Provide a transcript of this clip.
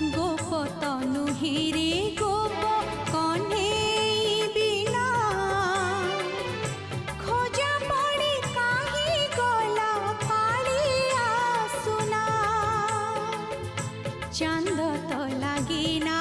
गोप तनु हिरे गोप कन्हई बिना खोजा पड़ी काहे गला कालिया सुना चांद तो लागे ना